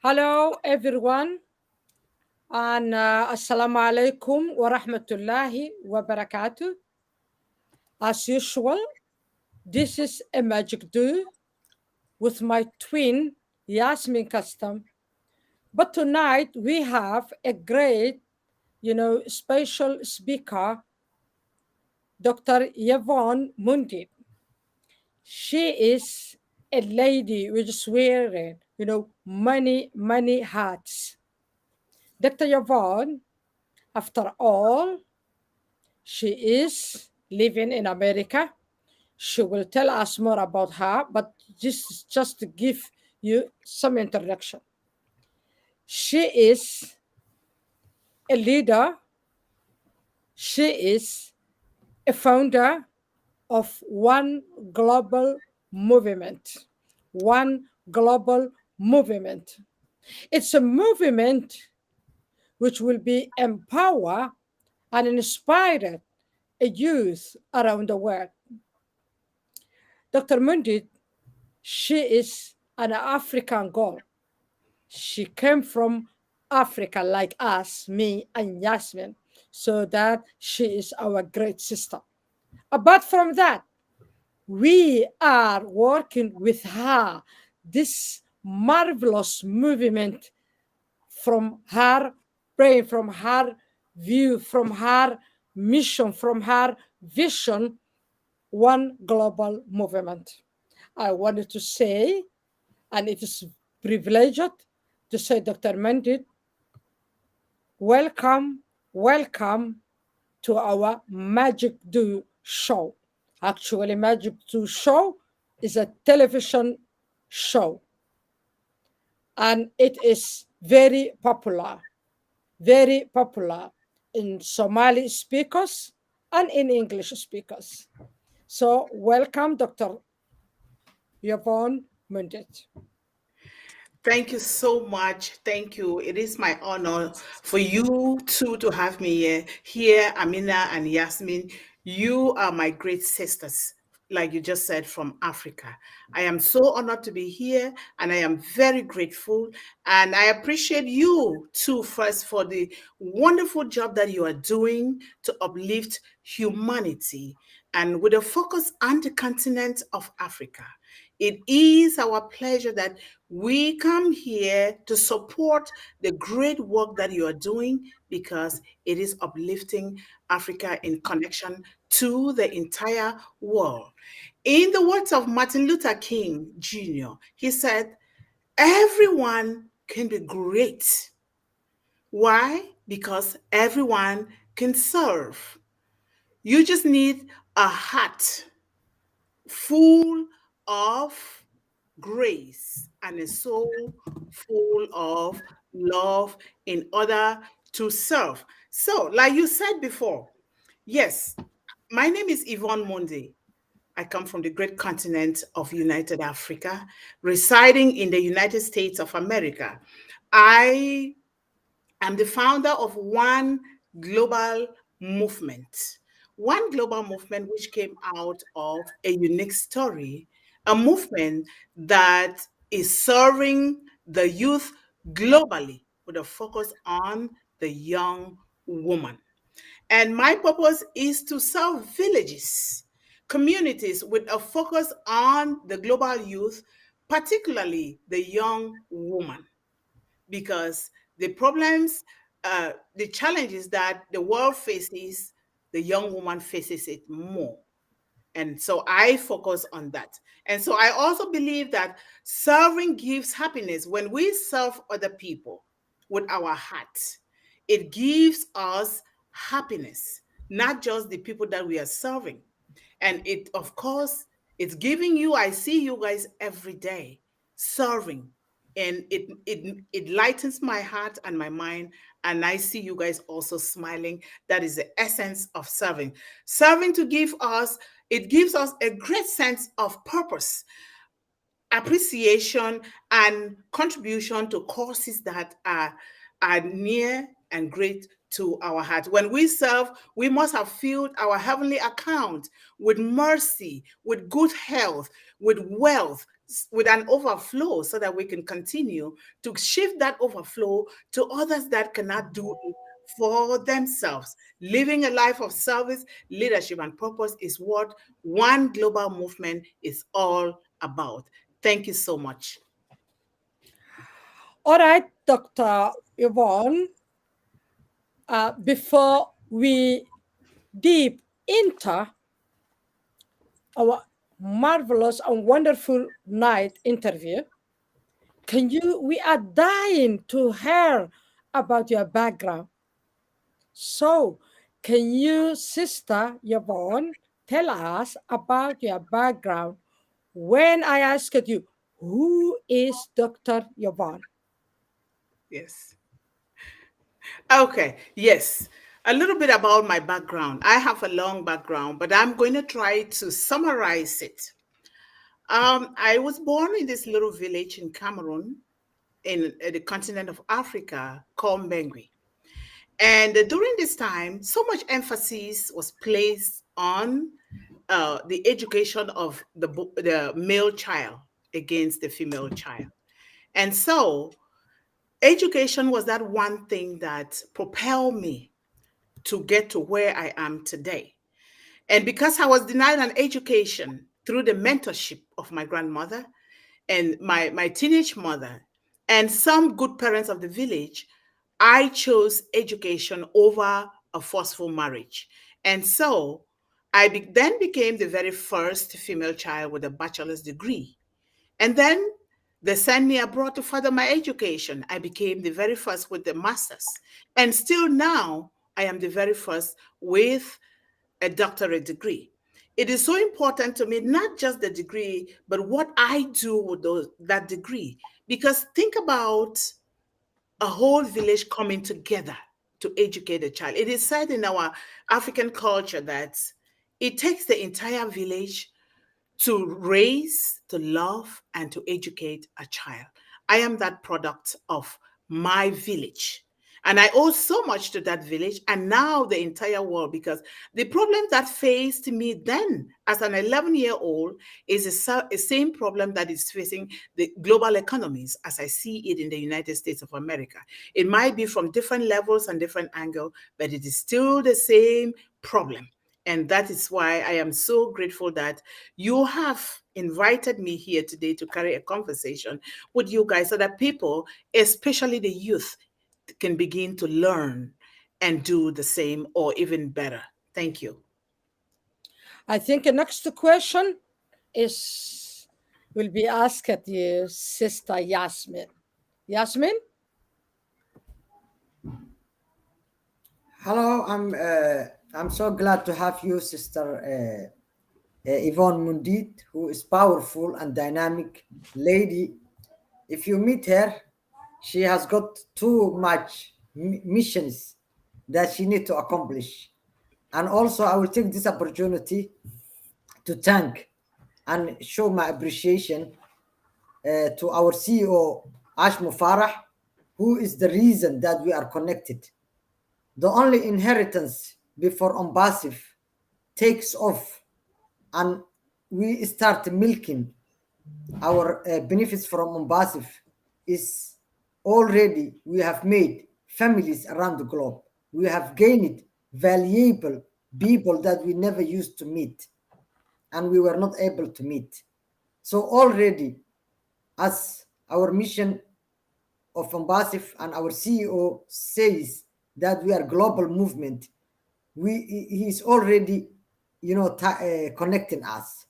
Hello, everyone, and Assalamu alaikum wa rahmatullahi wa barakatuh. As usual, this is a magic do with my twin Yasmin Custom. But tonight we have a great, special speaker, Dr. Yvonne Mundih. She is a lady which is wearing, many hats. Dr. Yvonne, after all, she is living in America. She will tell us more about her, but this is just to give you some introduction. She is a leader, she is a founder of one global movement. One global movement. It's a movement which will be empower and inspire a youth around the world. Dr. Mundit, she is an African girl. She came from Africa like us, me and Yasmin, so that she is our great sister. Apart from that, we are working with her this marvelous movement from her brain, from her view, from her mission, from her vision, one global movement. I wanted to say, and it is privileged to say, Dr. Mendit, welcome to our Magic Do show. Actually, Magic Do show is a television show, and it is very popular in Somali speakers and in English speakers. So, welcome, Dr. Yvonne Mundit. Thank you so much. Thank you. It is my honor for you two to have me here, Amina and Yasmin. You are my great sisters, like you just said, from Africa. I am so honored to be here and I am very grateful. And I appreciate you too, first, for the wonderful job that you are doing to uplift humanity and with a focus on the continent of Africa. It is our pleasure that we come here to support the great work that you are doing because it is uplifting Africa in connection to the entire world. In the words of Martin Luther King Jr., he said, everyone can be great. Why? Because everyone can serve. You just need a heart full of grace and a soul full of love in order to serve. So, like you said before, yes, my name is Yvonne Mundih. I come from the great continent of United Africa, residing in the United States of America. I am the founder of one global movement. One global movement which came out of a unique story, a movement that is serving the youth globally with a focus on the young woman. And my purpose is to serve villages, communities with a focus on the global youth, particularly the young woman because the problems, the challenges that the world faces, the young woman faces it more. And so I focus on that. And so I also believe that serving gives happiness. When we serve other people with our heart, it gives us happiness, not just the people that we are serving. And it, of course, it's giving you, I see you guys every day serving. And it lightens my heart and my mind. And I see you guys also smiling. That is the essence of serving. Serving to give us, it gives us a great sense of purpose, appreciation, and contribution to causes that are near and great to our heart. When we serve, we must have filled our heavenly account with mercy, with good health, with wealth with an overflow so that we can continue to shift that overflow to others that cannot do it for themselves. Living a life of service, leadership, and purpose is what one global movement is all about. Thank you so much. All right, Dr. Yvonne, before we deep into our marvelous and wonderful night interview, we are dying to hear about your background. So, can you, Sister Yvonne, tell us about your background when I asked you, who is Dr. Yvonne? Yes. Okay, yes. A little bit about my background. I have a long background, but I'm going to try to summarize it. I was born in this little village in Cameroon, in the continent of Africa, called Mengwi. And during this time, so much emphasis was placed on the education of the male child against the female child. And so, education was that one thing that propelled me to get to where I am today. And because I was denied an education through the mentorship of my grandmother and my teenage mother and some good parents of the village, I chose education over a forceful marriage. And so then became the very first female child with a bachelor's degree. And then they sent me abroad to further my education. I became the very first with the master's. And still now, I am the very first with a doctorate degree. It is so important to me, not just the degree, but what I do with that degree. Because think about a whole village coming together to educate a child. It is said in our African culture that it takes the entire village to raise, to love, and to educate a child. I am that product of my village. And I owe so much to that village and now the entire world because the problem that faced me then as an 11-year-old is the same problem that is facing the global economies as I see it in the United States of America. It might be from different levels and different angles, but it is still the same problem. And that is why I am so grateful that you have invited me here today to carry a conversation with you guys so that people, especially the youth, can begin to learn and do the same or even better. Thank you. I think the next question is will be asked at you, Sister Yasmin. Yasmin? Hello, I'm so glad to have you, Sister Yvonne Mundih, who is powerful and dynamic lady. If you meet her, she has got too much missions that she need to accomplish. And also, I will take this opportunity to thank and show my appreciation to our CEO, Ash Mufarah, who is the reason that we are connected. The only inheritance before Ombasif takes off and we start milking our benefits from Ombasif is already we have made families around the globe. We have gained valuable people that we never used to meet and we were not able to meet. So already as our mission of Ombasif and our CEO says that we are global movement, he's already, connecting us.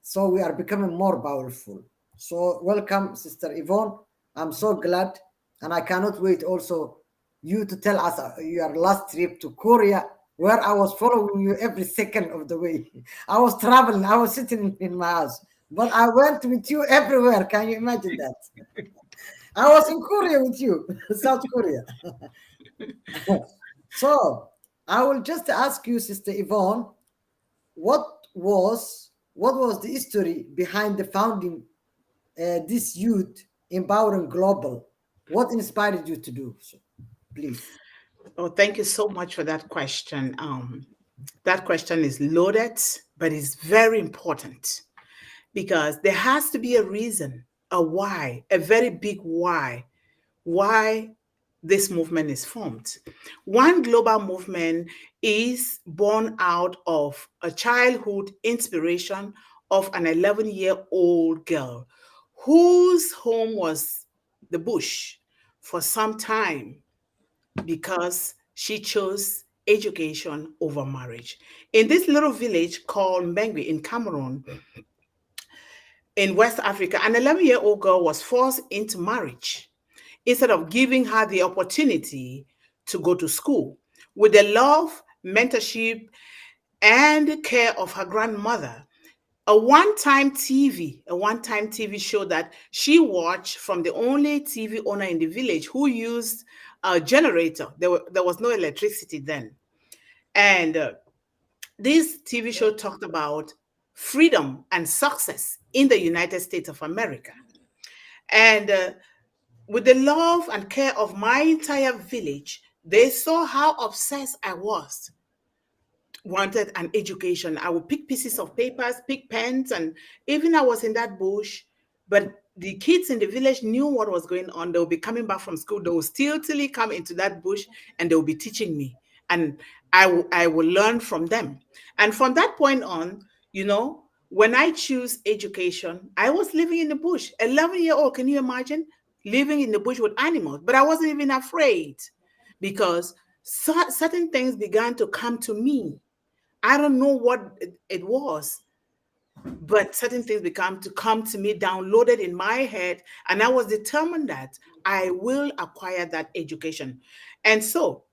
So we are becoming more powerful. So welcome, Sister Yvonne. I'm so glad, and I cannot wait also you to tell us your last trip to Korea, where I was following you every second of the way. I was traveling, I was sitting in my house, but I went with you everywhere. Can you imagine that? I was in Korea with you, South Korea. So I will just ask you, Sister Yvonne, what what was the history behind the founding this youth empowering global? What inspired you to do so? Please. Oh, thank you so much for that question. That question is loaded, but it's very important. because there has to be a reason, a why, a very big why this movement is formed. One global movement is born out of a childhood inspiration of an 11-year-old girl whose home was the bush for some time because she chose education over marriage. In this little village called Mbengue in Cameroon, in West Africa, an 11-year-old girl was forced into marriage instead of giving her the opportunity to go to school. With the love, mentorship, and care of her grandmother, a one-time TV show that she watched from the only TV owner in the village who used a generator. There was no electricity then. And this TV show talked about freedom and success in the United States of America. And with the love and care of my entire village, they saw how obsessed I was, wanted an education. I would pick pieces of papers, pick pens, and even I was in that bush. But the kids in the village knew what was going on. They would be coming back from school. They would stealthily come into that bush and they would be teaching me. And I will learn from them. And from that point on, when I choose education, I was living in the bush. 11-year-old, can you imagine? Living in the bush with animals. But I wasn't even afraid because certain things began to come to me. I don't know what it was, but certain things began to come to me, downloaded in my head, and I was determined that I will acquire that education. And so,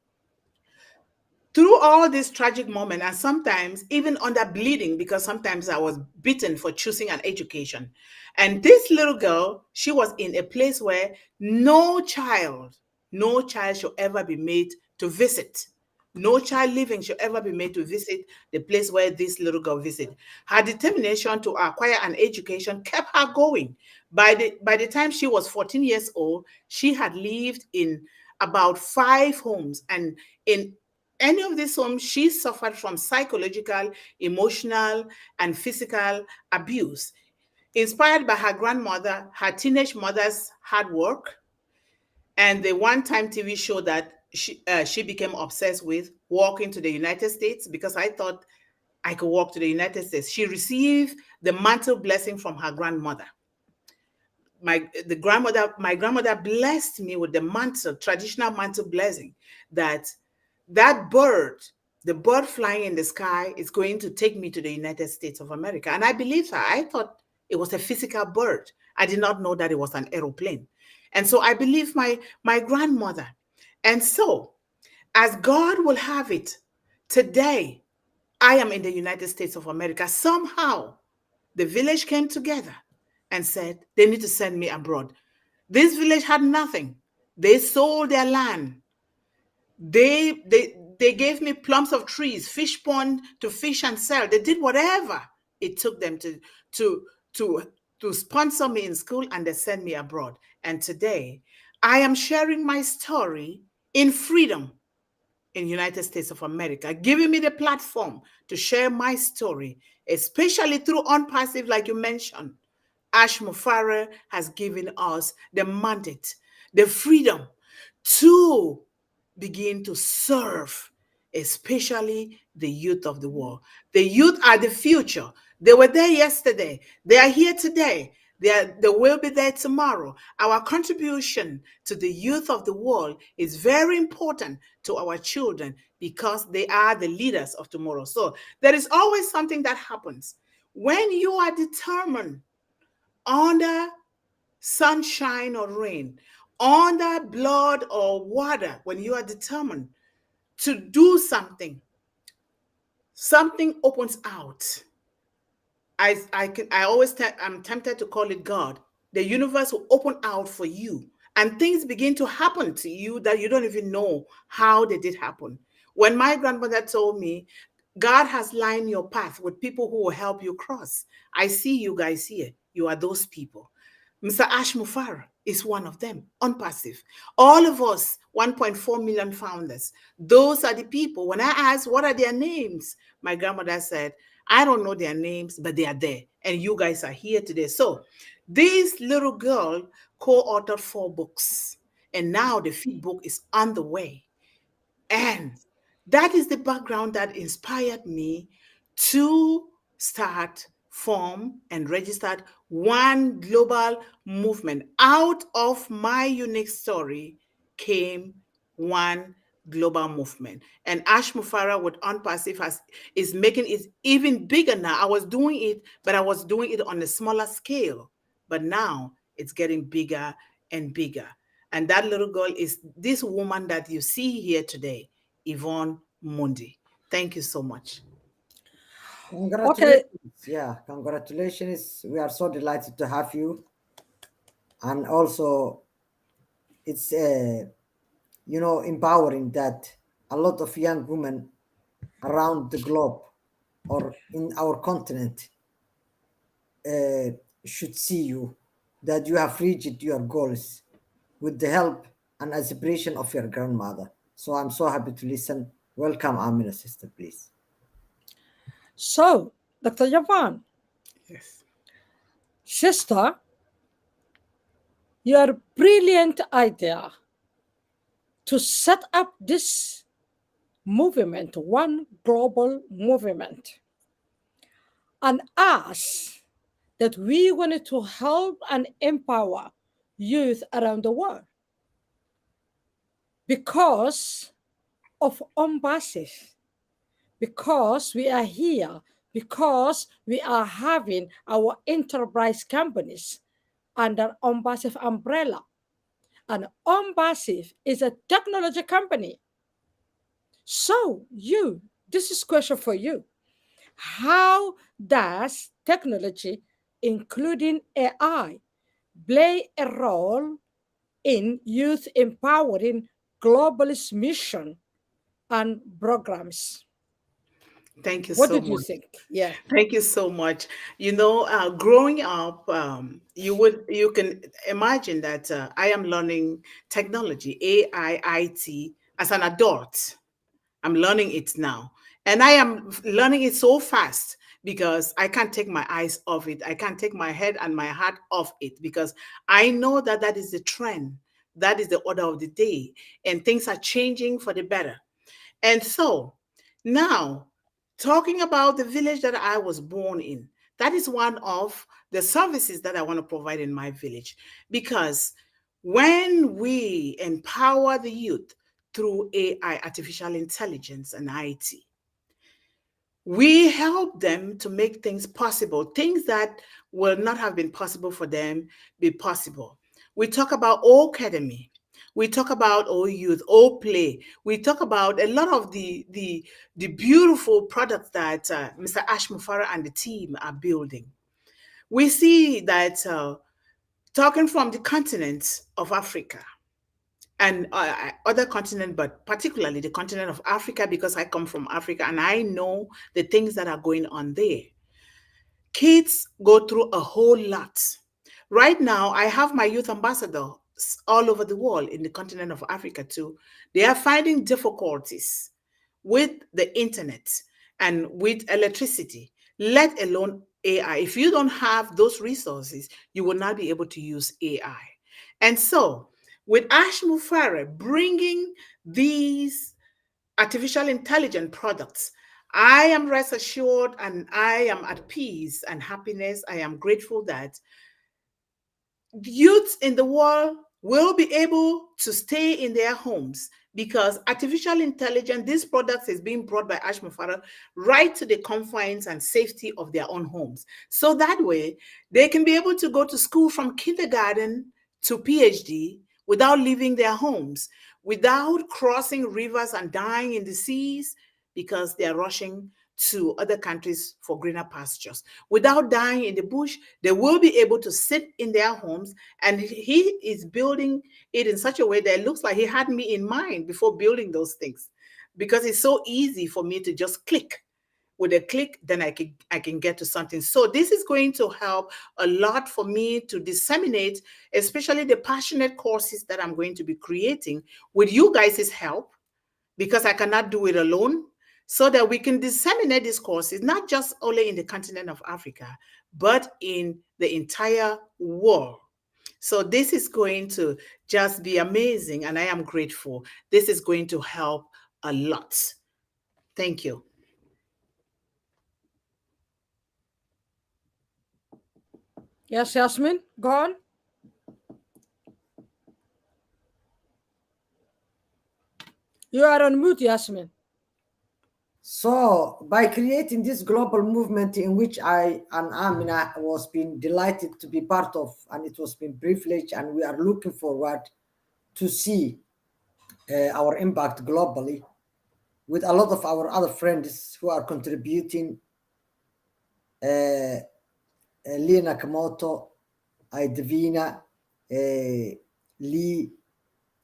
through all this tragic moment, and sometimes even under bleeding, because sometimes I was beaten for choosing an education. And this little girl, she was in a place where no child should ever be made to visit. No child living should ever be made to visit the place where this little girl visited. Her determination to acquire an education kept her going. By the time she was 14 years old, she had lived in about 5 homes. And in any of these homes, she suffered from psychological, emotional, and physical abuse. Inspired by her grandmother, her teenage mother's hard work, and the one-time TV show that she became obsessed with, walking to the United States, because I thought I could walk to the United States. She received the mantle blessing from her grandmother. My grandmother blessed me with the mantle, traditional mantle blessing, that bird, the bird flying in the sky, is going to take me to the United States of America. And I believed her. I thought it was a physical bird. I did not know that it was an aeroplane. And so I believed my grandmother. And so, as God will have it, today I am in the United States of America. Somehow the village came together and said they need to send me abroad. This village had nothing. They sold their land. They gave me plums of trees, fish pond to fish and sell. They did whatever it took them to to to sponsor me in school, and they sent me abroad. And today I am sharing my story in freedom in United States of America, giving me the platform to share my story, especially through Unpassive, like you mentioned. Ash Mufara has given us the mandate, the freedom to begin to serve, especially the youth of the world. The youth are the future. They were there yesterday. They are here today. They will be there tomorrow. Our contribution to the youth of the world is very important to our children because they are the leaders of tomorrow. So there is always something that happens when you are determined under sunshine or rain, under blood or water, when you are determined to do something, something opens out. I'm tempted to call it God. The universe will open out for you, and things begin to happen to you that you don't even know how they did happen. When my grandmother told me, God has lined your path with people who will help you cross. I see you guys here. You are those people. Mr. Ash Mufara is one of them, Unpassive. All of us, 1.4 million founders, those are the people. When I asked, what are their names? My grandmother said, I don't know their names, but they are there. And you guys are here today. So this little girl co-authored 4 books. And now the 5th book is on the way. And that is the background that inspired me to start, form, and registered one global movement. Out of my unique story came one global movement. And Ash Mufara with Unpassive is making it even bigger now. I was doing it, but I was doing it on a smaller scale. But now it's getting bigger and bigger. And that little girl is this woman that you see here today, Yvonne Mundih. Thank you so much. Okay, Congratulations. Yeah, congratulations. We are so delighted to have you. And also, it's empowering that a lot of young women around the globe or in our continent uh, should see you, that you have reached your goals with the help and inspiration of your grandmother. So I'm so happy to listen. Welcome, Amina, sister, please. so Dr. Yvonne, Yes. sister, your brilliant idea to set up this movement, one global movement, and us that we wanted to help and empower youth around the world because of Ombasis, because we are here, because we are having our enterprise companies under Ombasif umbrella. And Ombasif is a technology company. So this is question for you. How does technology, including AI, play a role in youth empowering globalist mission and programs? Thank you What so did you much. think? Yeah. Thank you so much. Growing up, you can imagine that I am learning technology, AI, IT, as an adult. I'm learning it now. And I am learning it so fast because I can't take my eyes off it. I can't take my head and my heart off it because I know that that is the trend. That is the order of the day. And things are changing for the better. And so now, talking about the village that I was born in, that is one of the services that I want to provide in my village because when we empower the youth through AI, artificial intelligence, and IT, we help them to make things possible, things that will not have been possible for them be possible. We talk about O Academy. We talk about O Youth, O Play. We talk about a lot of the beautiful products that Mr. Ash Mufara and the team are building. We see that talking from the continent of Africa, and other continent, but particularly the continent of Africa, because I come from Africa and I know the things that are going on there. Kids go through a whole lot. Right now, I have my youth ambassadors all over the world in the continent of Africa too. They are finding difficulties with the internet and with electricity, let alone AI. If you don't have those resources, you will not be able to use AI. And so, with Ash Mufare bringing these artificial intelligent products, I am rest assured and I am at peace and happiness. I am grateful that youths in the world will be able to stay in their homes because artificial intelligence, this product is being brought by Ash Mufara right to the confines and safety of their own homes. So that way they can be able to go to school from kindergarten to PhD without leaving their homes, without crossing rivers and dying in the seas because they are rushing to other countries for greener pastures. Without dying in the bush, they will be able to sit in their homes. And he is building it in such a way that it looks like he had me in mind before building those things. Because it's so easy for me to just click. With a click, then I can get to something. So this is going to help a lot for me to disseminate, especially the passionate courses that I'm going to be creating with you guys' help, because I cannot do it alone. so that we can disseminate these courses, not just only in the continent of Africa, but in the entire world. So this is going to just be amazing, and I am grateful. This is going to help a lot. Thank you. Yes, Yasmin, go on. You are on mute, Yasmin. So, by creating this global movement in which I and Amina was being delighted to be part of, and it was been privileged, and we are looking forward to see our impact globally with a lot of our other friends who are contributing. Uh, Lee Nakamoto, Divina, Lee,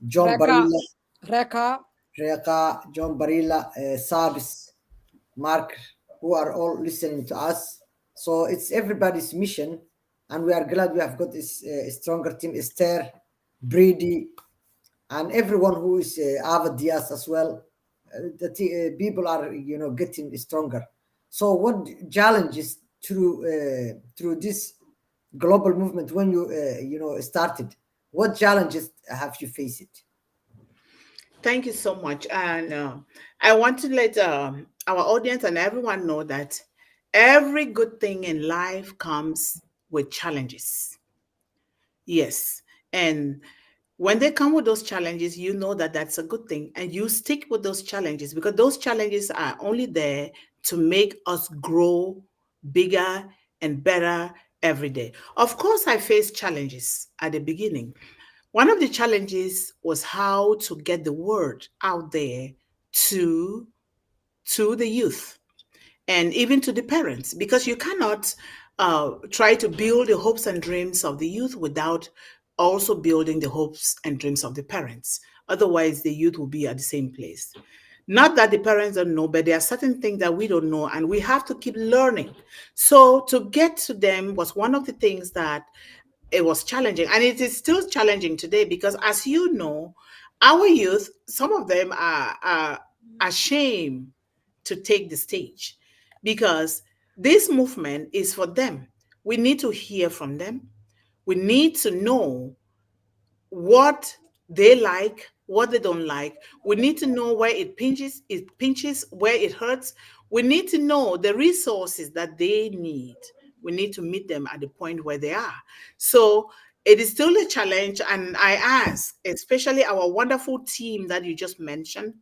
John Reka, Barilla, Reka, Reka, John Barilla, Sabis, Mark, who are all listening to us. So it's everybody's mission, and we are glad we have got this stronger team. Esther, Brady, and everyone who is Ava Diaz as well. People are getting stronger. So what challenges through this global movement when you started? What challenges have you faced? Thank you so much. And I want to let our audience and everyone know that every good thing in life comes with challenges. Yes. And when they come with those challenges, you know that that's a good thing. And you stick with those challenges because those challenges are only there to make us grow bigger and better every day. Of course, I faced challenges at the beginning. One of the challenges was how to get the word out there to to the youth and even to the parents, because you cannot try to build the hopes and dreams of the youth without also building the hopes and dreams of the parents. Otherwise, the youth will be at the same place. Not that the parents don't know, but there are certain things that we don't know, and we have to keep learning. So, to get to them was one of the things that it was challenging, and it is still challenging today because, as you know, our youth, some of them are ashamed to take the stage because this movement is for them. We need to hear from them. We need to know what they like, what they don't like. We need to know where it pinches, where it hurts. We need to know the resources that they need. We need to meet them at the point where they are. So it is still a challenge. And I ask, especially our wonderful team that you just mentioned,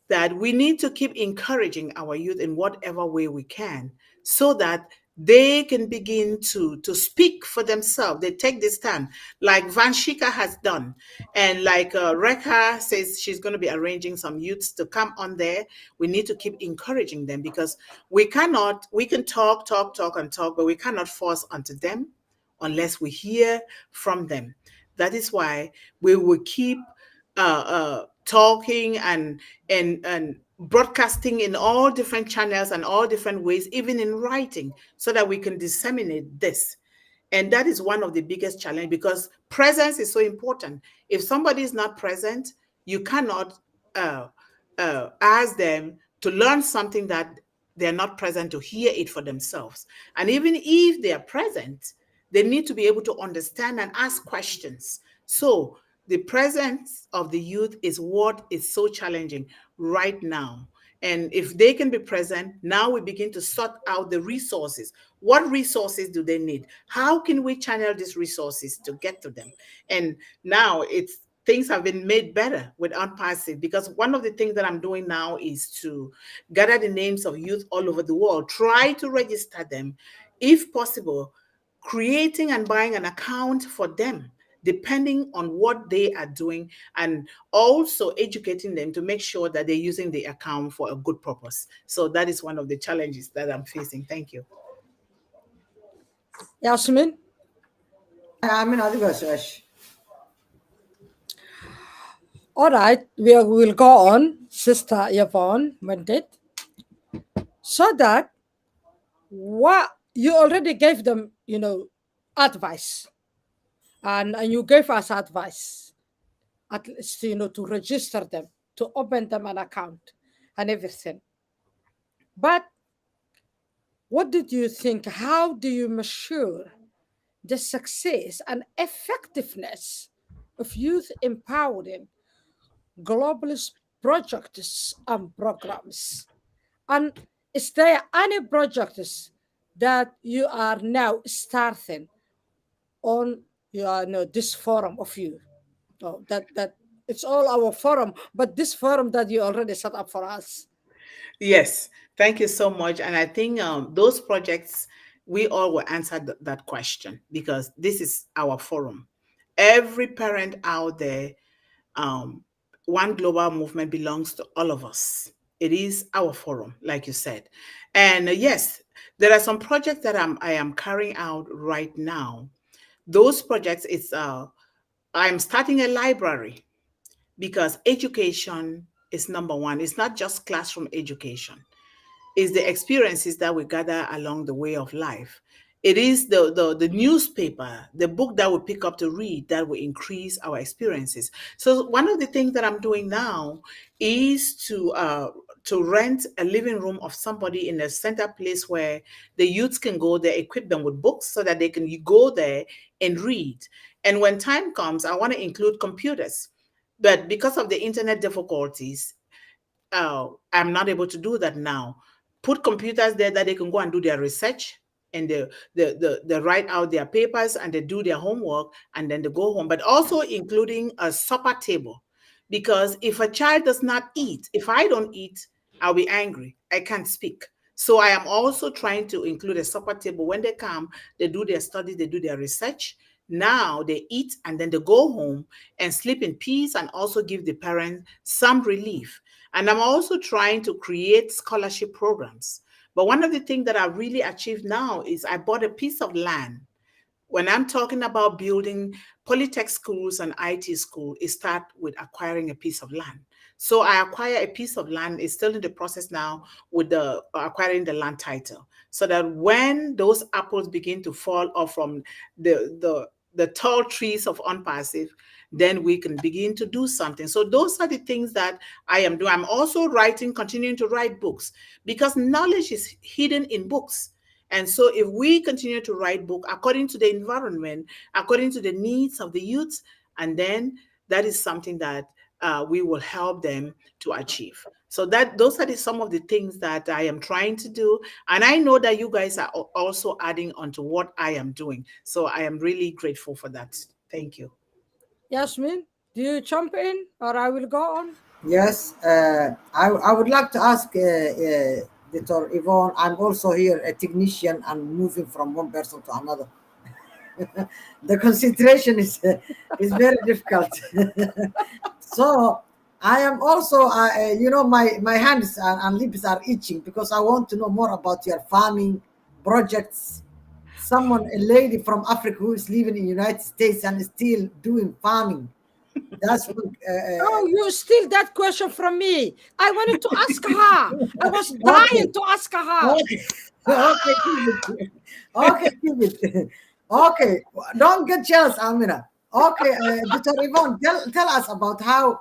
that we need to keep encouraging our youth in whatever way we can so that they can begin to speak for themselves. They take this stand like Vanshika has done. And like Rekha says she's going to be arranging some youths to come on there. We need to keep encouraging them because we can talk and talk, but we cannot force onto them unless we hear from them. That is why we will keep talking and broadcasting in all different channels and all different ways, even in writing, so that we can disseminate this. And that is one of the biggest challenge because presence is so important. If somebody is not present, you cannot uh, ask them to learn something that they're not present to hear it for themselves. And even if they are present, they need to be able to understand and ask questions. So the presence of the youth is what is so challenging right now. And if they can be present, now we begin to sort out the resources. What resources do they need? How can we channel these resources to get to them? And now it's things have been made better with Unpassive because one of the things that I'm doing now is to gather the names of youth all over the world, try to register them, if possible, creating and buying an account for them depending on what they are doing, and also educating them to make sure that they're using the account for a good purpose. So that is one of the challenges that I'm facing. Thank you. Yasmin. I mean, I think that's All right, we will go on, Sister Yvonne Mundih, so that what you already gave them, advice, and you gave us advice, at least, to register them, to open them an account and everything. But what did you think? How do you measure the success and effectiveness of youth empowering globalist projects and programs? And is there any projects that you are now starting on your, this forum of you? Oh, that it's all our forum, but this forum that you already set up for us. Yes, thank you so much. And I think those projects, we all will answer that question because this is our forum. Every parent out there, um, One Global Movement belongs to all of us. It is our forum, like you said. And yes, there are some projects that I am carrying out right now. Those projects, I'm starting a library because education is number one. It's not just classroom education. Is the experiences that we gather along the way of life. It is the newspaper, the book that we pick up to read that will increase our experiences. So one of the things that I'm doing now is to rent a living room of somebody in a center place where the youths can go there, equip them with books so that they can go there and read. And when time comes, I want to include computers. But because of the internet difficulties, I'm not able to do that now. Put computers there that they can go and do their research and they write out their papers and they do their homework and then they go home. But also including a supper table. Because if a child does not eat, if I don't eat, I'll be angry. I can't speak. So I am also trying to include a supper table. When they come, they do their studies, they do their research. Now they eat and then they go home and sleep in peace and also give the parents some relief. And I'm also trying to create scholarship programs. But one of the things that I've really achieved now is I bought a piece of land. When I'm talking about building polytech schools and IT school, it starts with acquiring a piece of land. So I acquire a piece of land. It's still in the process now with the acquiring the land title, so that when those apples begin to fall off from the tall trees of unpassive, then we can begin to do something. So those are the things that I am doing. I'm also writing, continuing to write books because knowledge is hidden in books. And so if we continue to write book according to the environment, according to the needs of the youth, and then that is something that we will help them to achieve. So that those are some of the things that I am trying to do. And I know that you guys are also adding on to what I am doing. So I am really grateful for that. Thank you. Yasmin, do you jump in or I will go on? Yes, I would like to ask Dr. Yvonne. I'm also here a technician and moving from one person to another. The concentration is very difficult. So I am also, my hands and lips are itching because I want to know more about your farming projects. Someone, a lady from Africa who is living in the United States and is still doing farming. That's what, Oh, you steal that question from me. I wanted to ask her. I was okay, dying to ask her. okay, okay, keep it. Okay, keep it. Okay, don't get jealous, Amina. Okay, Dr. Yvonne, tell us about how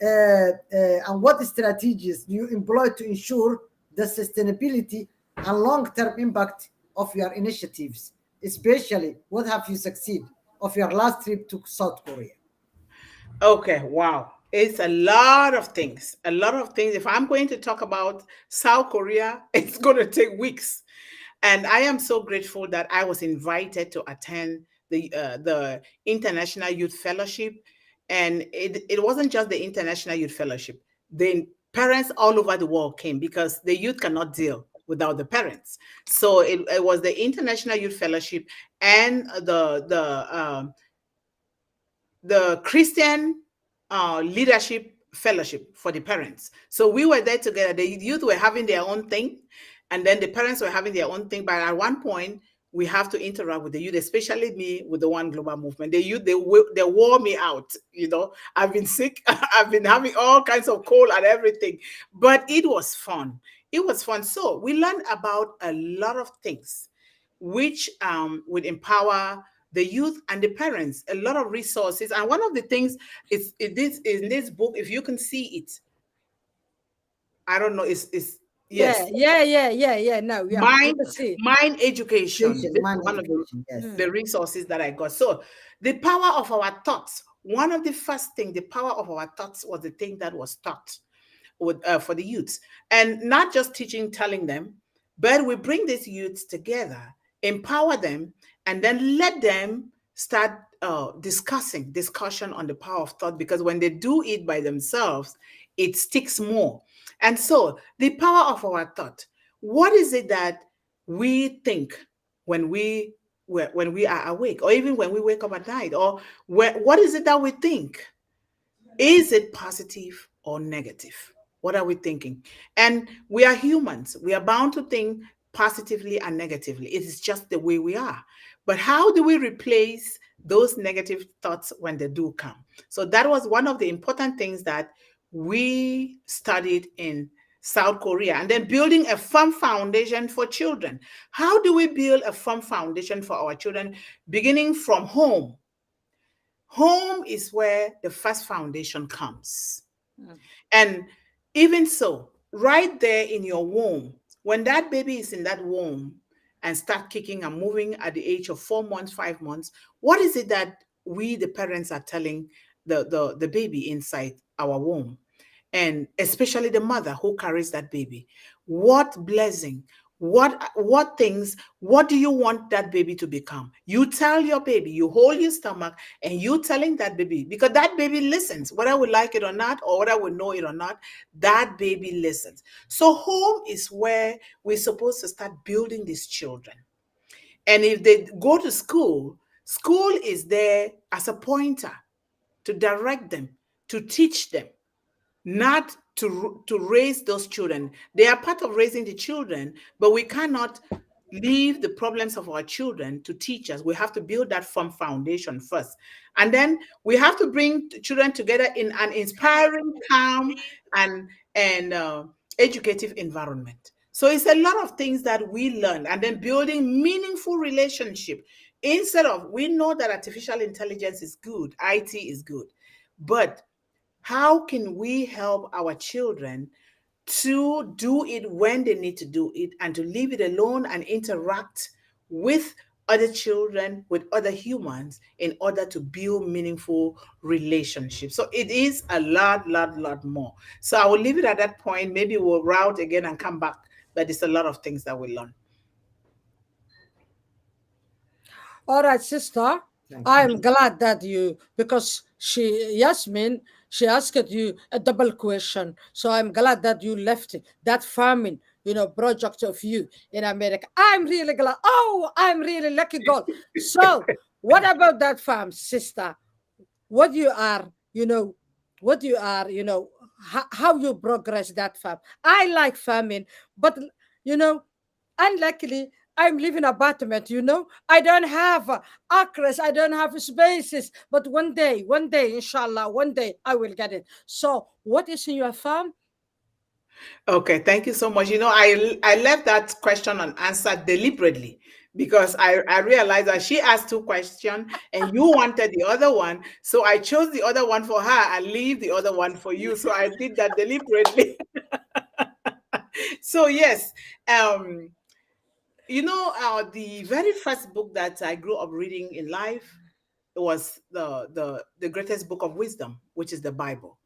and what strategies you employ to ensure the sustainability and long-term impact of your initiatives, especially what have you succeed of your last trip to South Korea. Okay, wow. It's a lot of things. A lot of things. If I'm going to talk about South Korea, it's going to take weeks. And I am so grateful that I was invited to attend the International Youth Fellowship. And it wasn't just the International Youth Fellowship. The parents all over the world came because the youth cannot deal without the parents. So it was the International Youth Fellowship and the Christian Leadership Fellowship for the parents. So we were there together. The youth were having their own thing, and then the parents were having their own thing. But at one point, we have to interact with the youth, especially me with the One Global Movement. The youth, they wore me out. You know, I've been sick. I've been having all kinds of cold and everything. But it was fun. It was fun. So we learned about a lot of things which would empower the youth and the parents, a lot of resources. And one of the things is in this book, if you can see it, I don't know, it's Yeah, Yes, yeah, yeah, yeah, yeah. No, yeah, I mind can see. mind education. Education, This is mind one of education. Yes. the Mm. resources that I got. So the power of our thoughts. One of the first thing, the power of our thoughts was the thing that was taught with for the youths, and not just teaching, telling them, but we bring these youths together, empower them, and then let them start discussion on the power of thought. Because when they do it by themselves, it sticks more. And so the power of our thought. What is it that we think when we are awake, or even when we wake up at night, or what is it that we think? Is it positive or negative? What are we thinking? And we are humans. We are bound to think positively and negatively. It is just the way we are. But how do we replace those negative thoughts when they do come? So that was one of the important things that we studied in South Korea, and then building a firm foundation for children. How do we build a firm foundation for our children? Beginning from home. Home is where the first foundation comes. Mm. And even so, right there in your womb, when that baby is in that womb and start kicking and moving at the age of 4 months, 5 months, what is it that we, the parents, are telling the baby inside our womb? And especially the mother who carries that baby. What blessing, what things, what do you want that baby to become? You tell your baby, you hold your stomach, and you telling that baby, because that baby listens, whether we like it or not, or whether we know it or not, that baby listens. So home is where we're supposed to start building these children. And if they go to school, school is there as a pointer to direct them, to teach them, not to raise those children. They are part of raising the children, but we cannot leave the problems of our children to teachers. We have to build that firm foundation first, and then we have to bring children together in an inspiring, calm, and educative environment. So it's a lot of things that we learn, and then building meaningful relationship. Instead of, we know that artificial intelligence is good, IT is good, but how can we help our children to do it when they need to do it, and to leave it alone and interact with other children, with other humans, in order to build meaningful relationships? So it is a lot more. So I will leave it at that point. Maybe we'll route again and come back, but it's a lot of things that we learn. All right, sister. Thank you. I'm glad that you, because Yasmin, she asked you a double question. So I'm glad that you left that farming, project of you in America. I'm really glad. Oh, I'm really lucky girl. So what about that farm, sister? What you are, what you are, how you progress that farm. I like farming, but you know, unluckily, I'm living apartment, I don't have acres, I don't have spaces. But one day, inshallah, one day I will get it. So, what is in your farm? Okay, thank you so much. I left that question unanswered deliberately, because I realized that she asked two questions and you wanted the other one. So I chose the other one for her and leave the other one for you. So I did that deliberately. So yes, um, the very first book that I grew up reading in life was the greatest book of wisdom, which is the Bible.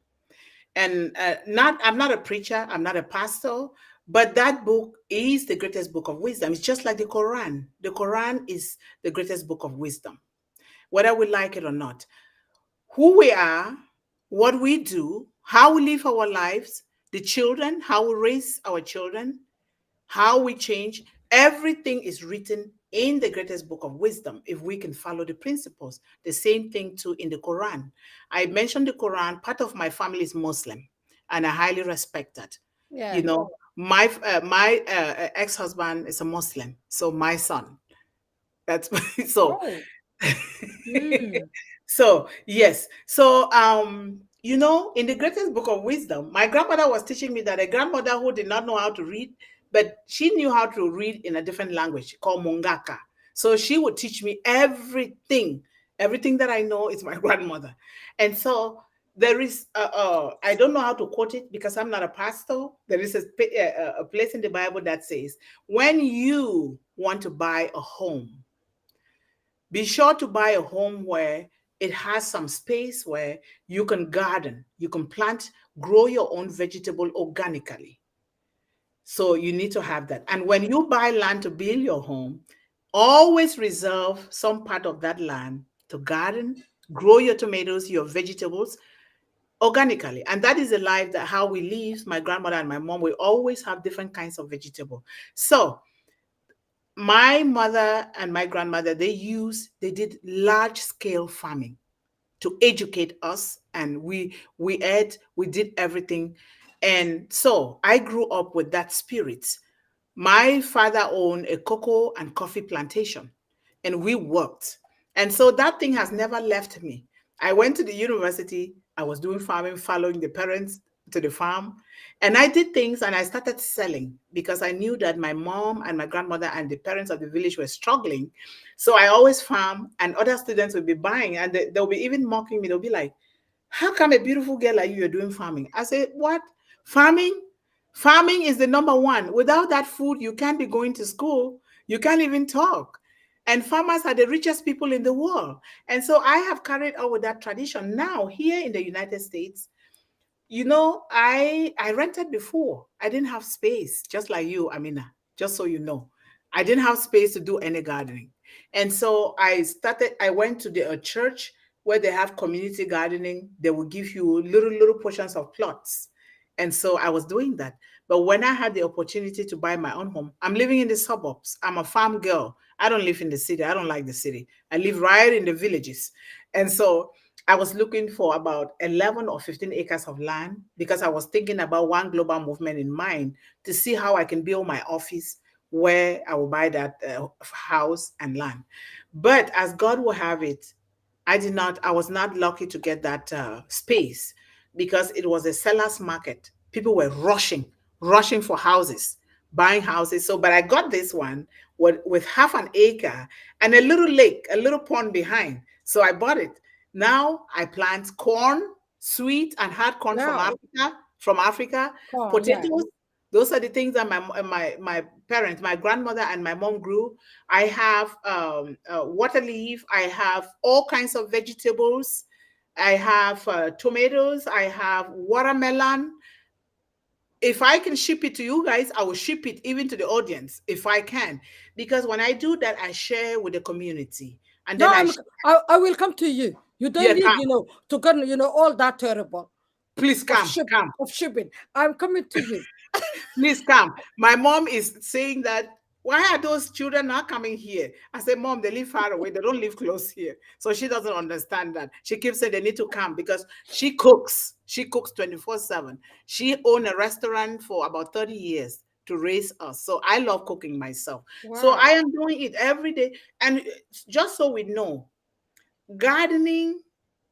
And not I'm not a preacher, I'm not a pastor, but that book is the greatest book of wisdom. It's just like the Quran. The Quran is the greatest book of wisdom, whether we like it or not. Who we are, what we do, how we live our lives, the children, how we raise our children, how we change, everything is written in the greatest book of wisdom if we can follow the principles. The same thing too in the Quran. I mentioned the Quran. Part of my family is Muslim, and I highly respect that. Yeah. You know, my ex-husband is a Muslim, so my son. That's so. Oh. Mm. So yes, so in the greatest book of wisdom, my grandmother was teaching me that a grandmother who did not know how to read, but she knew how to read in a different language called Mungaka. So she would teach me everything. Everything that I know is my grandmother. And so there is I don't know how to quote it because I'm not a pastor. There is a place in the Bible that says, when you want to buy a home, be sure to buy a home where it has some space where you can garden, you can plant, grow your own vegetable organically. So you need to have that. And when you buy land to build your home, always reserve some part of that land to garden, grow your tomatoes, your vegetables organically. And that is a life that how we live. My grandmother and my mom, we always have different kinds of vegetable. So my mother and my grandmother, they did large scale farming to educate us, and we ate, we did everything. And so I grew up with that spirit. My father owned a cocoa and coffee plantation, and we worked. And so that thing has never left me. I went to the university, I was doing farming, following the parents to the farm. And I did things and I started selling because I knew that my mom and my grandmother and the parents of the village were struggling. So I always farm, and other students would be buying, and they'll be even mocking me. They'll be like, how come a beautiful girl like you are doing farming? I say, what? Farming? Farming is the number one. Without that food, you can't be going to school. You can't even talk. And farmers are the richest people in the world. And so I have carried on with that tradition. Now, here in the United States, I rented before. I didn't have space, just like you, Amina, just so you know. I didn't have space to do any gardening. And so I went to a church where they have community gardening. They will give you little portions of plots. And so I was doing that. But when I had the opportunity to buy my own home, I'm living in the suburbs. I'm a farm girl. I don't live in the city. I don't like the city. I live right in the villages. And so I was looking for about 11 or 15 acres of land because I was thinking about one global movement in mind to see how I can build my office where I will buy that house and land. But as God will have it, I was not lucky to get that space because it was a seller's market. People were rushing for houses, buying houses. So, but I got this one with half an acre and a little lake, a little pond behind. So I bought it. Now I plant corn, sweet and hard corn Yeah, from Africa, corn, yeah. potatoes. Those are the things that my parents, my grandmother and my mom grew. I have water leaf. I have all kinds of vegetables. I have tomatoes. I have watermelon. If I can ship it to you guys, I will ship it even to the audience if I can. Because when I do that, I share with the community. And No, then I will come to you. You don't yeah, need, come. to get, all that terrible Please of come, come. shipping. I'm coming to you. Please come. My mom is saying that, why are those children not coming here? I said, Mom, they live far away. They don't live close here. So she doesn't understand that. She keeps saying they need to come because she cooks. She cooks 24/7. She owned a restaurant for about 30 years to raise us. So I love cooking myself. So I Wow. am doing it every day. And just so we know, gardening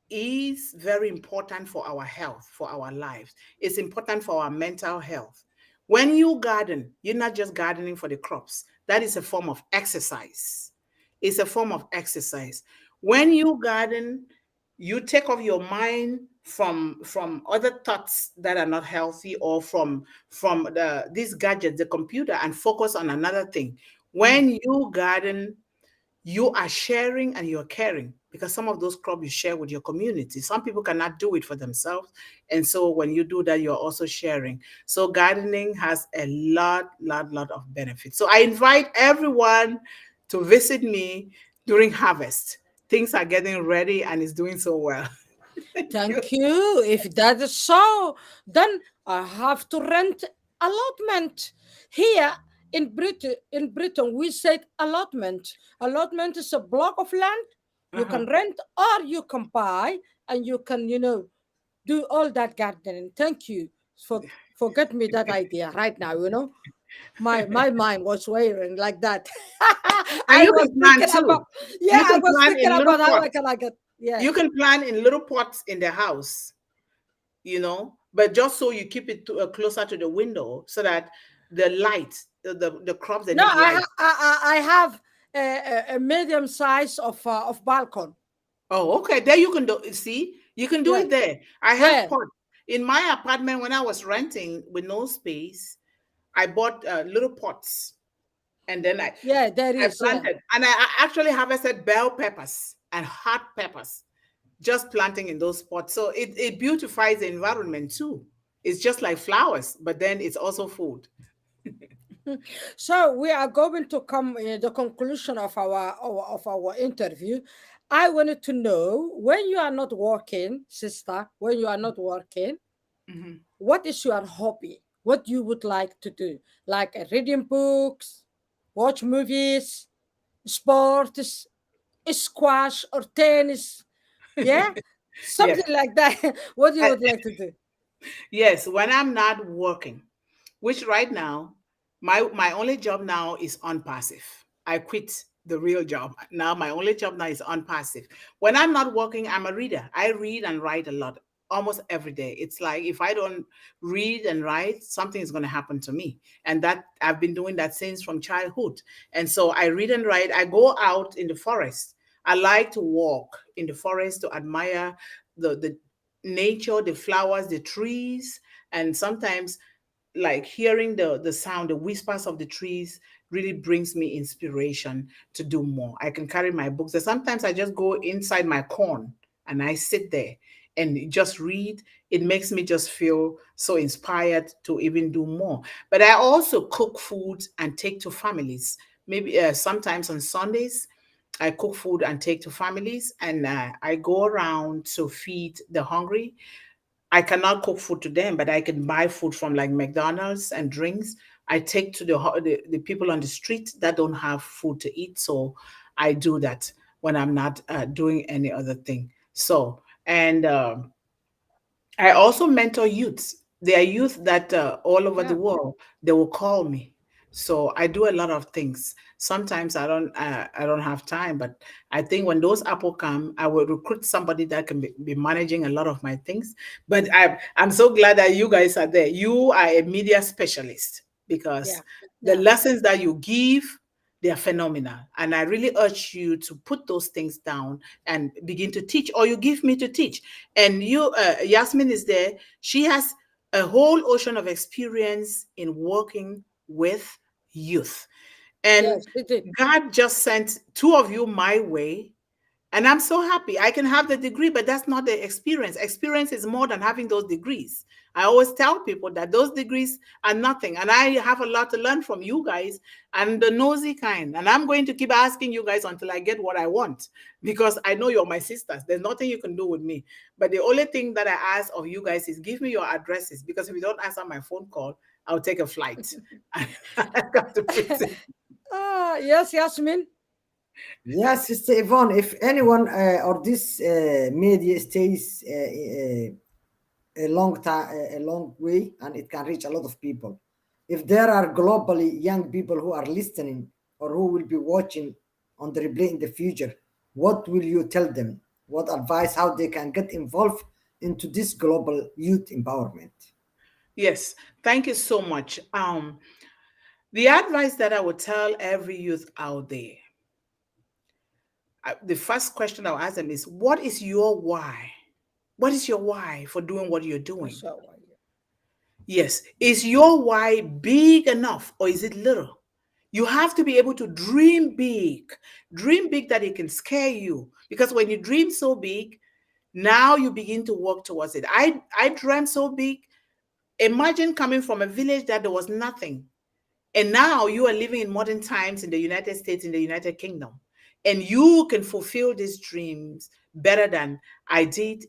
is very important for our health, for our lives. It's important for our mental health. When you garden, you're not just gardening for the crops. That is a form of exercise. It's a form of exercise. When you garden, you take off your mind from other thoughts that are not healthy, or from these gadgets, the computer, and focus on another thing. Mm. When you garden, you are sharing and you're caring, because some of those crops you share with your community. Some people cannot do it for themselves. And so when you do that, you're also sharing. So gardening has a lot of benefits. So I invite everyone to visit me during harvest. Things are getting ready and it's doing so well. Thank you. Thank you. If that is so, then I have to rent allotment. Here in Britain, we said allotment. Allotment is a block of land you Uh-huh. can rent or you can buy, and you can, do all that gardening. Thank you for getting me that idea right now. My mind was wavering like that. And I you was can thinking plant about, too. yeah, You I can was plant thinking in little about how I pots. can I get, You yes. can plant in little pots in the house, but just so you keep it closer to the window so that the light, the crops, they No, need light. I have a medium size of balcony. Oh, okay. There you can do. See, You can do Yeah. it there. I have Where? pot in my apartment when I was renting with no space. I bought little pots, and then Yeah, there I is. Yeah. planted, and I actually harvested bell peppers and hot peppers just planting in those pots. So it beautifies the environment too. It's just like flowers, but then it's also food. So we are going to come the conclusion of our interview. I wanted to know, when you are not working, sister, when you are not working, Mhm. what is your hobby? What you would like to do? Like reading books, watch movies, sports, squash or tennis. Yeah? Yes. Something like that. What you Uh, would like to do? yes, when I'm not working, which right now, my only job now is on passive. I quit the real job. Now my only job now is on passive. When I'm not working, I'm a reader. I read and write a lot, almost every day. It's like if I don't read and write, something is going to happen to me. And that I've been doing that since from childhood. And so I read and write. I go out in the forest. I like to walk in the forest to admire the nature, the flowers, the trees, and sometimes like hearing the sound, the whispers of the trees really brings me inspiration to do more. I can carry my books. And sometimes I just go inside my corn and I sit there and just read. It makes me just feel so inspired to even do more. But I also cook food and take to families. Maybe sometimes on Sundays, I cook food and take to families, and I go around to feed the hungry. I cannot cook food to them, but I can buy food from like McDonald's and drinks. I take to the people on the street that don't have food to eat. So I do that when I'm not doing any other thing. So, and I also mentor youths. There are youth that all over the Yeah. world, they will call me. So I do a lot of things. Sometimes I don't have time, but I think when those apple come, I will recruit somebody that can be managing a lot of my things. But I'm so glad that you guys are there. You are a media specialist because Yeah. the Yeah. lessons that you give, they are phenomenal. And I really urge you to put those things down and begin to teach, or you give me to teach. And you, Yasmin is there. She has a whole ocean of experience in working with youth. And Yes, it did. God just sent two of you my way, and I'm so happy. I can have the degree, but that's not the experience. Experience is more than having those degrees. I always tell people that those degrees are nothing. And I have a lot to learn from you guys and the nosy kind. And I'm going to keep asking you guys until I get what I want, because I know you're my sisters. There's nothing you can do with me. But the only thing that I ask of you guys is give me your addresses, because if you don't answer my phone call, I'll take a flight. I got to visit. Yes, Yasmin. Yes, Sister Yvonne, if anyone or this media stays a long time, a long way, and it can reach a lot of people. If there are globally young people who are listening or who will be watching on the replay in the future, what will you tell them? What advice, how they can get involved into this global youth empowerment? Yes, thank you so much. The advice that I would tell every youth out there, the first question I'll ask them is, what is your why? What is your why for doing what you're doing? So, Yes. Is your why big enough or is it little? You have to be able to dream big. Dream big that it can scare you. Because when you dream so big, now you begin to work towards it. I dreamt so big. Imagine coming from a village that there was nothing. And now you are living in modern times in the United States, in the United Kingdom. And you can fulfill these dreams better than I did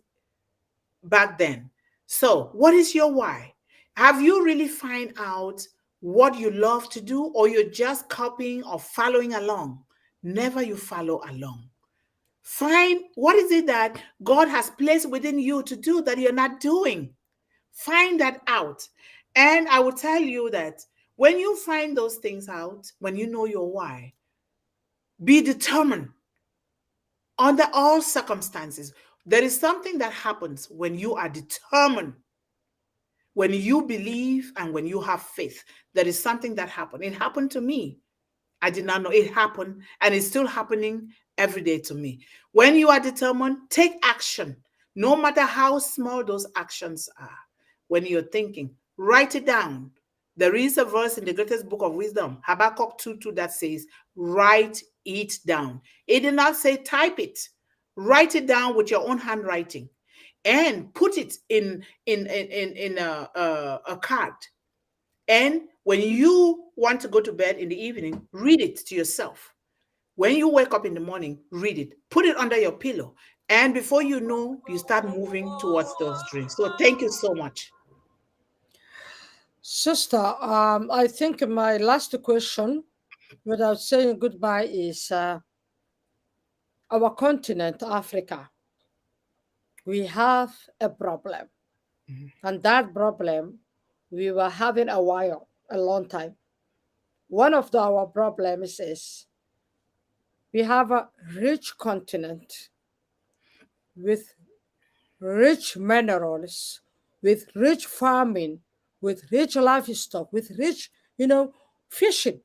back then. So, what is your why? Have you really find out what you love to do, or you're just copying or following along? Never you follow along. Find what is it that God has placed within you to do that you're not doing. Find that out. And I will tell you that when you find those things out, when you know your why, be determined under all circumstances. There is something that happens when you are determined. When you believe and when you have faith, there is something that happened. It happened to me. I did not know it happened, and it's still happening every day to me. When you are determined, take action. No matter how small those actions are, when you're thinking, write it down. There is a verse in the greatest book of wisdom, Habakkuk 2:2, that says, write it down. It did not say type it. Write it down with your own handwriting and put it in a card. And when you want to go to bed in the evening, read it to yourself. When you wake up in the morning, read it, put it under your pillow. And before you know, you start moving towards those dreams. So thank you so much. Sister, I think my last question, without saying goodbye, is our continent, Africa. We have a problem, and that problem we were having a long time. One of our problems is we have a rich continent with rich minerals, with rich farming, with rich livestock, with rich, fishing.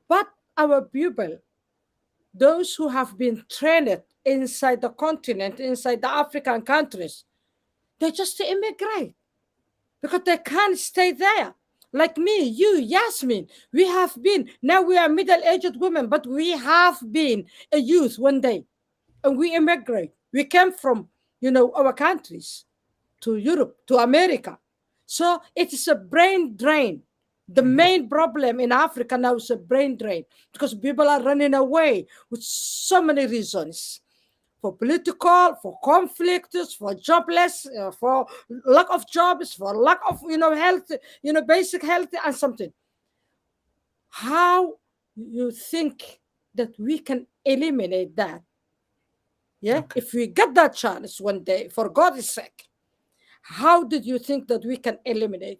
But our people, those who have been trained inside the continent, inside the African countries, they just immigrate because they can't stay there. Like me, you, Yasmin, we have been, now we are middle aged women, but we have been a youth one day and we immigrate. We came from, our countries to Europe, to America. So it is a brain drain. The main problem in Africa now is a brain drain because people are running away with so many reasons for political, for conflicts, for jobless, for lack of jobs, for lack of health, basic health and something. How you think that we can eliminate that? Yeah, Okay. if we get that chance one day, for God's sake, how did you think that we can eliminate?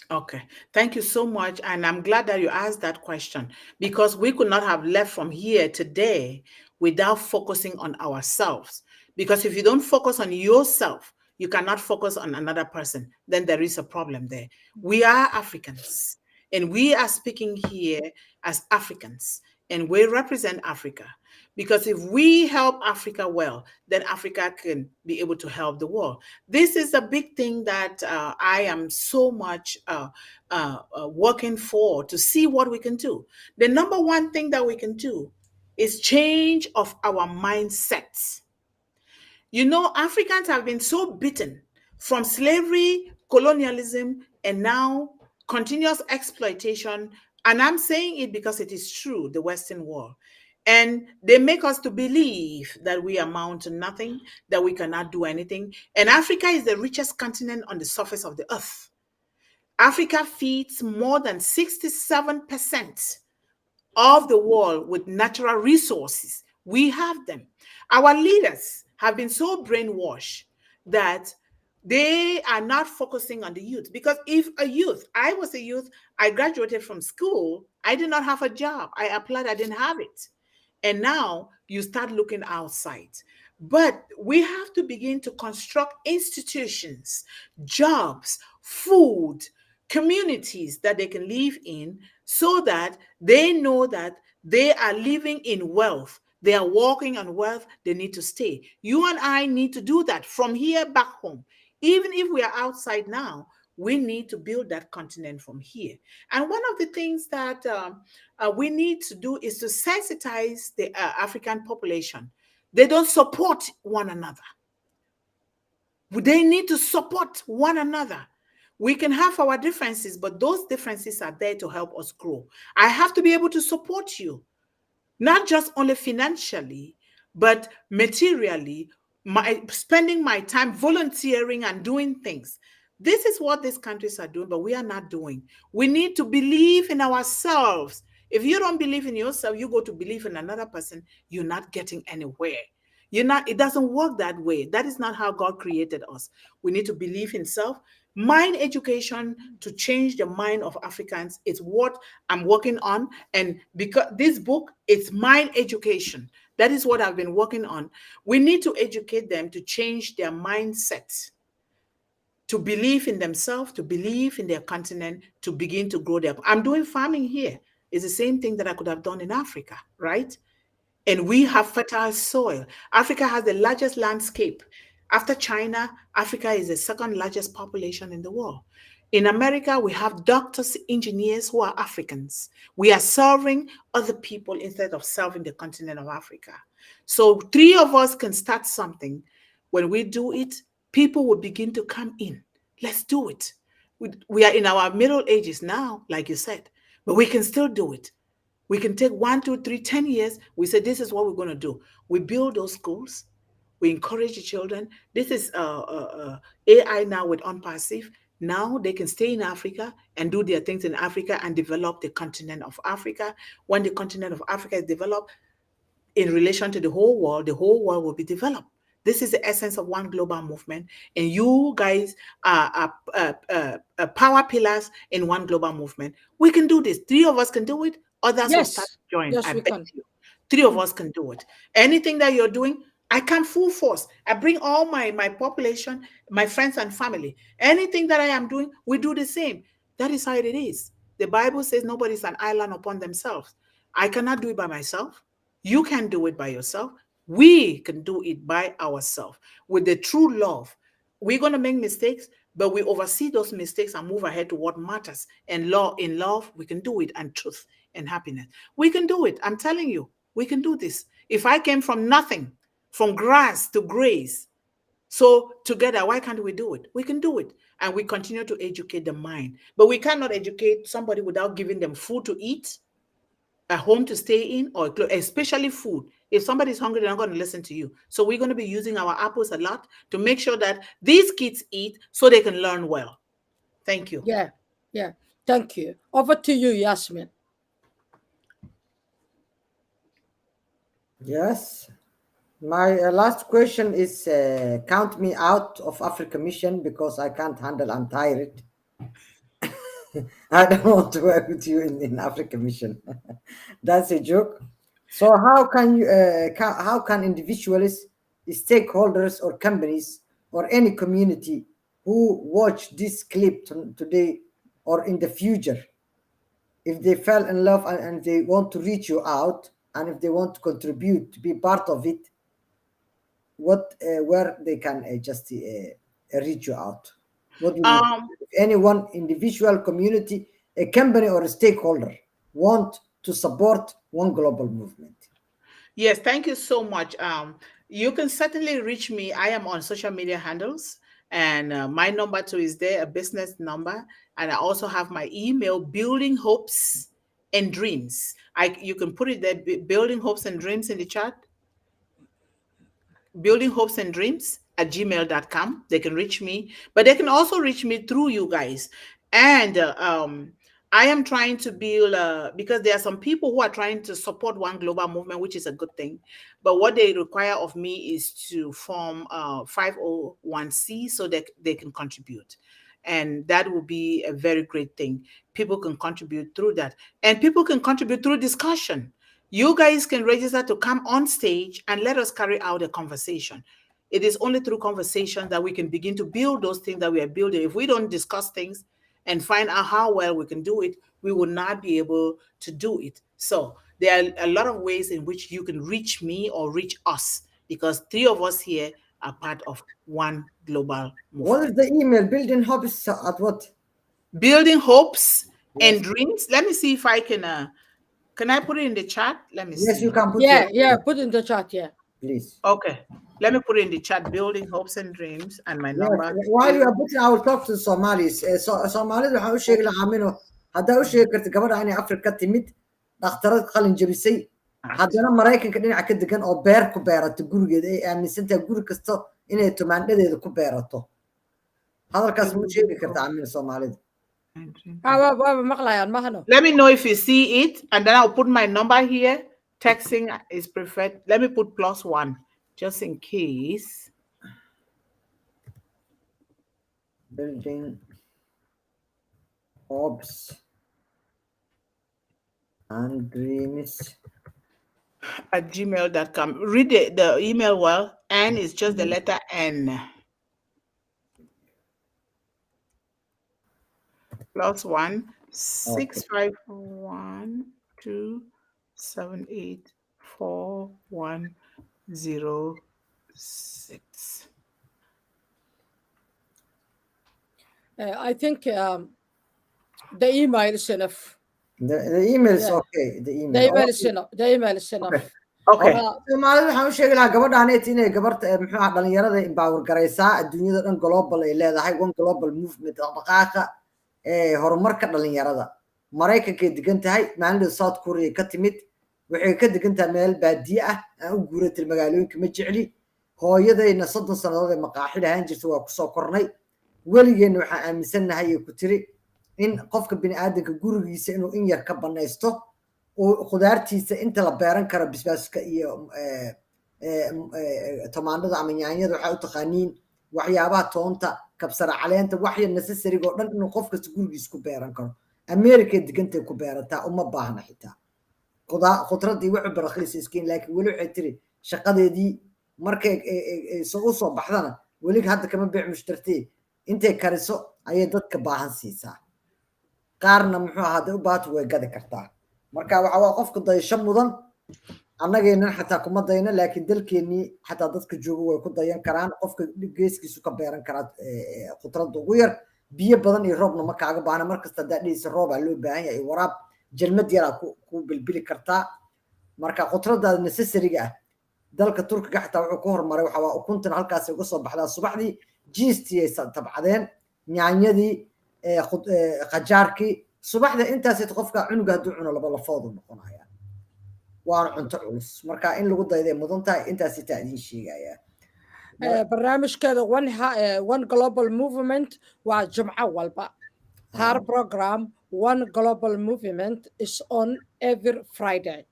Okay. Thank you so much. And I'm glad that you asked that question because we could not have left from here today without focusing on ourselves. Because if you don't focus on yourself, you cannot focus on another person. Then there is a problem there. We are Africans and we are speaking here as Africans and we represent Africa. Because if we help Africa well, then Africa can be able to help the world. This is a big thing that I am so much working for to see what we can do. The number one thing that we can do is change of our mindsets. You know, Africans have been so beaten from slavery, colonialism, and now continuous exploitation. And I'm saying it because it is true, the Western world. And they make us to believe that we amount to nothing, that we cannot do anything. And Africa is the richest continent on the surface of the earth. Africa feeds more than 67% of the world with natural resources. We have them. Our leaders have been so brainwashed that they are not focusing on the youth. Because if a youth, I was a youth, I graduated from school, I did not have a job. I applied, I didn't have it. And now you start looking outside. But we have to begin to construct institutions, jobs, food, communities that they can live in so that they know that they are living in wealth. They are walking on wealth. They need to stay. You and I need to do that from here back home. Even if we are outside now, we need to build that continent from here. And one of the things that we need to do is to sensitize the African population. They don't support one another. They need to support one another. We can have our differences, but those differences are there to help us grow. I have to be able to support you, not just only financially, but materially, spending my time volunteering and doing things. This is what these countries are doing, but we are not doing. We need to believe in ourselves. If you don't believe in yourself, you go to believe in another person, you're not getting anywhere. You're not, it doesn't work that way. That is not how God created us. We need to believe in self. Mind education to change the mind of Africans is what I'm working on. And because this book, it's mind education. That is what I've been working on. We need to educate them to change their mindset, to believe in themselves, to believe in their continent, to begin to grow their. I'm doing farming here. It's the same thing that I could have done in Africa, right? and we have fertile soil. Africa has the largest landscape. After China, Africa is the second largest population in the world. In America, we have doctors, engineers who are Africans. We are serving other people instead of serving the continent of Africa. So, three of us can start something. When we do it, people will begin to come in. Let's do it. We are in our middle ages now, like you said, but we can still do it. We can take 1, 2, 3, 10 years. We say, this is what we're going to do. We build those schools. We encourage the children. This is AI now with unpassive. Now they can stay in Africa and do their things in Africa and develop the continent of Africa. When the continent of Africa is developed, in relation to the whole world will be developed. This is the essence of one global movement. And you guys are power pillars in one global movement. We can do this. Three of us can do it. Others will start Yes, to join. yes, I we bet can. you. Three of Mm. us can do it. Anything that you're doing, I come full force. I bring all my population, my friends and family. Anything that I am doing, we do the same. That is how it is. The Bible says nobody's an island upon themselves. I cannot do it by myself. You can do it by yourself. We can do it by ourselves with the true love. We're going to make mistakes, but we oversee those mistakes and move ahead to what matters. And in love, we can do it, and truth and happiness. We can do it. I'm telling you, we can do this. If I came from nothing, from grass to grace, so together, why can't we do it? We can do it. And we continue to educate the mind. But we cannot educate somebody without giving them food to eat, a home to stay in, or especially food. If somebody's hungry, they're not going to listen to you. So we're going to be using our apples a lot to make sure that these kids eat so they can learn well. Thank you. Yeah, yeah. Thank you. Over to you, Yasmin. Yes. My last question is count me out of Africa mission because I can't handle. I'm tired. I don't want to work with you in Africa mission. That's a joke. So how can individuals, stakeholders, or companies or any community who watch this clip today or in the future, if they fell in love and they want to reach you out and if they want to contribute to be part of it, what where they can just reach you out? What do you need? Um, If anyone, individual, community, a company, or a stakeholder want to support one global movement. yes, thank you so much. You can certainly reach me. I am on social media handles, and my number too is there, a business number, and I also have my email, building hopes and dreams. You can put it there, building hopes and dreams in the chat. Building hopes and dreams at gmail.com. They can reach me, but they can also reach me through you guys. And I am trying to build, because there are some people who are trying to support one global movement, which is a good thing. But what they require of me is to form 501c so that they can contribute. And that will be a very great thing. People can contribute through that. And people can contribute through discussion. You guys can register to come on stage and let us carry out a conversation. It is only through conversation that we can begin to build those things that we are building. If we don't discuss things and find out how well we can do it, we will not be able to do it. So there are a lot of ways in which you can reach me or reach us, because three of us here are part of one global What is movement. the email? Building hobbies at what? Building hopes and Yes. dreams. Let me see if I can I put it in the chat? Let me Yes, you see. can put your Yeah, yeah. email, Put in the chat. Yeah. please. Okay. Let me put it in the chat, building hopes and dreams, and my Yes. number While you is are putting, I will talk to the Somalis. Soomaalida waxaa u sheegi lahaa Amino, haddaa u sheegi karta gabadha inay Afrika timid, dhakhtarad qalin jabisay, at. haddana Maraykanka dhinaca ka degan oo beer ku beerato gurigeeda ay aaminsan tahay guri kasta inay tumaandhadeeda ku beerato. Hadalkaas ma u sheegi Building karta hopes Amino Soomaalida. and dreams. Ah, waa maqlayaan mahano. Let me know if you see it, and then I'll put my number here. Texting is preferred. Let me put +1 just in case. Building hopes and dreams. At gmail.com. Read the email well. N is just the letter N. +1 Okay. 651 278 4106. I think the email is enough. The email is Yeah, okay. The the email. email is enough. The email is Okay. enough. Okay. Uh, Soomaalida waxaan u sheegi lahaa gabadhaaneet inay gabarta muxuu ahaa dhalinyarada empower garaysaa adduunyada dhan global ay leedahay one global movement dhaqdhaqaaqa horumarka dhalinyarada maraykankay degan tahay maalinda south korea ka timid waxay ka degan tahay meel baadiye ah aan u guuratil magaalooyinka ma jecli hooyadayna 30 sannadood ee maqaaxi lahaan jirta waa kusoo kornay weligeenna waxaan aaminsannahay ee ku tiri in qofka bini'aadanka gurigiisa inuu in yar ka banaysto khudaartiisa inta la beeran karo bisbaaska iyo tamaandhada ama yaanyada waxay u taqaaniin waxyaabaha toonta kabsara caleenta waxya necessariga oo dhan inuu qof kasta gurigiisa ku beeran karo america degantay ku beerataa uma baahna xitaa khudradii wuxuu barakhiisa iskiin laakiin weli waxay tiri shaqadeedii markay u soo baxdana weli hadda kama beec mushtartee intay kariso ayay dadka baahan siisaa qaarna muxuu ahaa hadday u baahato way gadi kartaa marka waxa waa qofka dayasho mudan annageennan xataa kuma dayno laakiin dalkeennii xataa dadka jooga way ku dayan karaan qofka geeskiisu ka beeran karaa khudradda ugu yar biyo badan iyo roobna ma kaaga baahna markasta haddaa dhehaysa roobaa loo baahan yahay waraab jalmad yaraa ku bilbili kartaa marka khudraddaada necessariga ah dalka turkiga xataa wuxuu ku horumaray waxa waa ukuntan halkaasay uga soo baxdaa subaxdii jiistii ay tabcadeen nyaanyadii qajaarkii subaxda intaas qofka cunuga hadduu cuno laba lafoodu noqonaya waana cunto culus marka in lagu dayday mudan tahay intaas taa idiin sheegaya barnaamijkeeda one global movement waa jumco walba her program one global movement is on every Friday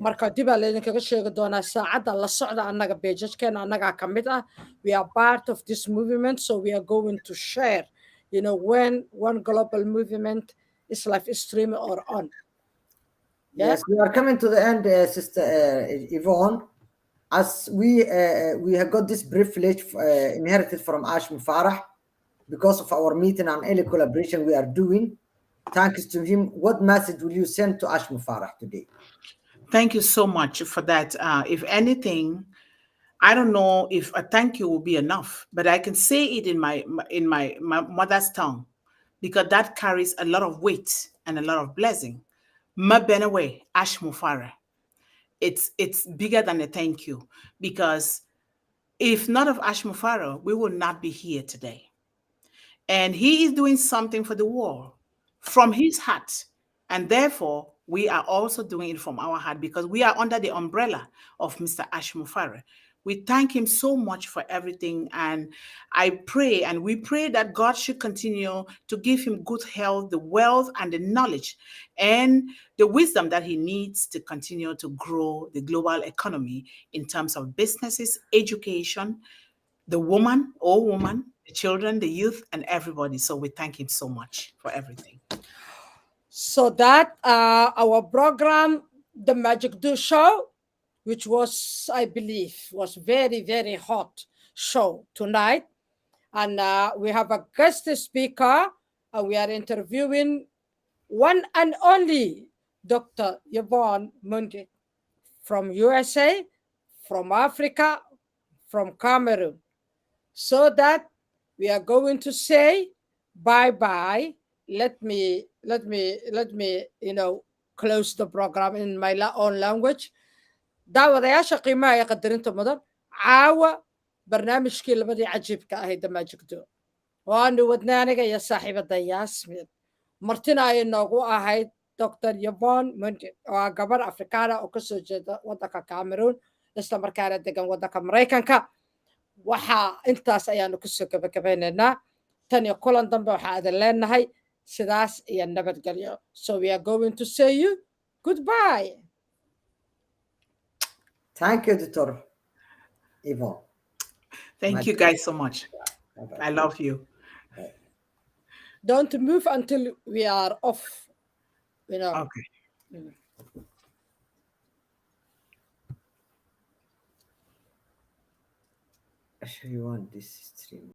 marka dibaa laydinkaga sheegi doonaa saacadda la socda annaga beejajkeena annagaa ka mid ah we are part of this movement so we are going to share when one global movement is live streaming or on. Yes, we are coming to the end, Sister Yvonne. As we have got this privilege inherited from Ash Mufarah because of our meeting and early collaboration we are doing. Thanks to him. What message will you send to Ash Mufarah today? Thank you so much for that. If anything, I don't know if a thank you will be enough, but I can say it in my mother's tongue because that carries a lot of weight and a lot of blessing. Ma benewe Ash Mufara. It's bigger than a thank you because if not of Ash Mufara, we would not be here today. And he is doing something for the world from his heart. And therefore, we are also doing it from our heart because we are under the umbrella of Mr. Ash Mufara. We thank him so much for everything. And I pray, and we pray that God should continue to give him good health, the wealth, and the knowledge, and the wisdom that he needs to continue to grow the global economy in terms of businesses, education, the woman, the children, the youth, and everybody. So we thank him so much for everything. So that our program, The Magic Do Show, which was, I believe, was very, very hot show tonight. And we have a guest speaker, and we are interviewing one and only Dr. Yvonne Mundih from USA, from Africa, from Cameroon. So that we are going to say bye-bye. Let me close the program in my own language. daawadayaasha qiimaha ee qadarinta mudan caawa barnaamijkii labadii cajiibka ahayd The Magic Do waanu wadnay aniga iyo saaxiibada Yasmin martina ay noogu ahayd Dr. Yvonne Mundih oo gabar Afrikaana oo kasoo jeeda wadanka Cameroon isla markaana degan wadanka Maraykanka waxaa intaas ayaanu kusoo gabagabeynaynaa tan iyo kulan dambe waxaa idin leenahay sidaas iyo nabadgelyo so we are going to say you goodbye. Thank you, Dr. Yvonne. Thank you guys so much. Bye-bye. I love you. Don't move until we are off. Okay. Actually, you want this stream.